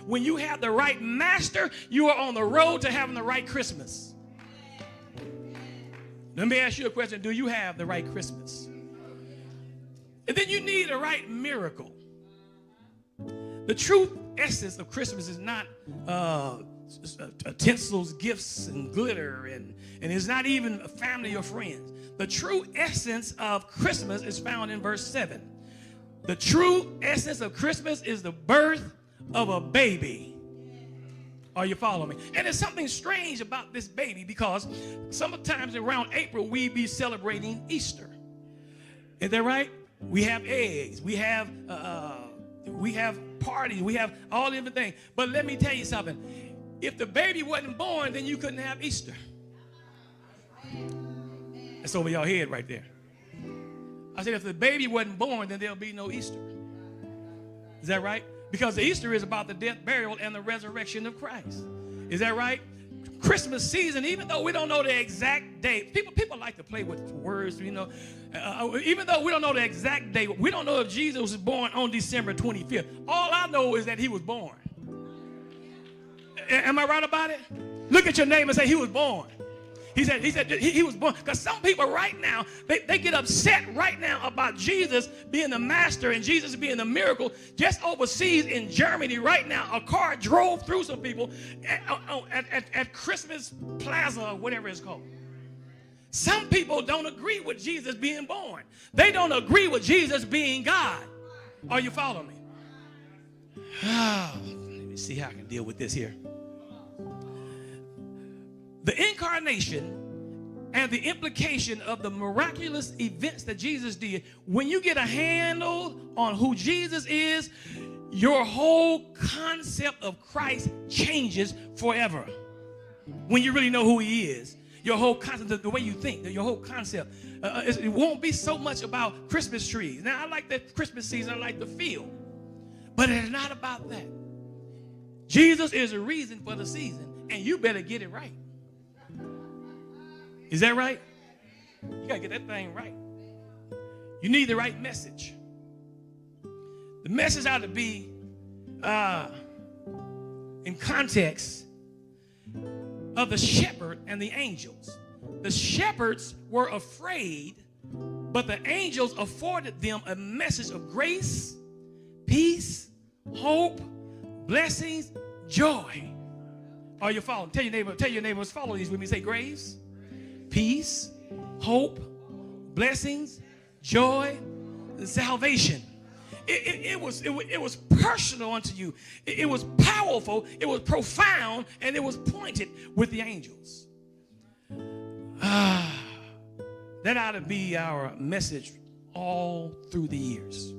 when you have the right master, you are on the road to having the right Christmas. Let me ask you a question. Do you have the right Christmas? And then you need the right miracle. The true essence of Christmas is not tinsels, gifts, and glitter, and it's not even family or friends. The true essence of Christmas is found in verse 7. The true essence of Christmas is the birth of a baby. Are you following me? And there's something strange about this baby, because sometimes around April we be celebrating Easter. Is that right? We have eggs. We have parties. We have all different things. But let me tell you something. If the baby wasn't born, then you couldn't have Easter. That's over your head right there. I said, if the baby wasn't born, then there'll be no Easter. Is that right? Because the Easter is about the death, burial, and the resurrection of Christ. Is that right? Christmas season, even though we don't know the exact date, people like to play with words, you know. Even though we don't know the exact date, we don't know if Jesus was born on December 25th. All I know is that he was born. Am I right about it? Look at your neighbor and say he was born. He said he was born. Because some people right now, they get upset right now about Jesus being the master and Jesus being the miracle. Just overseas in Germany right now, a car drove through some people at Christmas Plaza or whatever it's called. Some people don't agree with Jesus being born. They don't agree with Jesus being God. Are you following me? Oh, let me see how I can deal with this here. The incarnation and the implication of the miraculous events that Jesus did, when you get a handle on who Jesus is, your whole concept of Christ changes forever. When you really know who he is, your whole concept, the way you think, your whole concept, it won't be so much about Christmas trees. Now, I like the Christmas season, I like the feel, but it's not about that. Jesus is the reason for the season, and you better get it right. Is that right? You got to get that thing right. You need the right message. The message ought to be in context of the shepherd and the angels. The shepherds were afraid, but the angels afforded them a message of grace, peace, hope, blessings, joy. Are you following? Tell your neighbors, follow these with me. Say grace, peace, hope, blessings, joy, and salvation. It was personal unto you. It was powerful. It was profound, and it was pointed with the angels. That ought to be our message all through the years.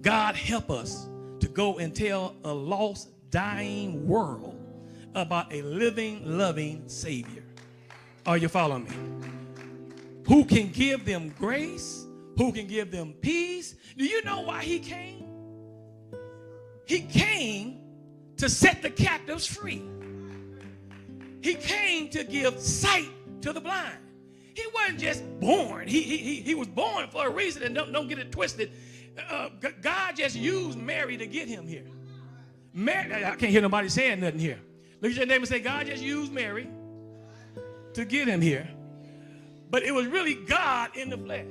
God help us to go and tell a lost, dying world about a living, loving Savior. Are you following me? Who can give them grace? Who can give them peace? Do you know why he came? He came to set the captives free. He came to give sight to the blind. He wasn't just born. He was born for a reason, and don't get it twisted. God just used Mary to get him here. Mary, I can't hear nobody saying nothing here. Look at your neighbor and say, God just used Mary to get him here. But it was really God in the flesh.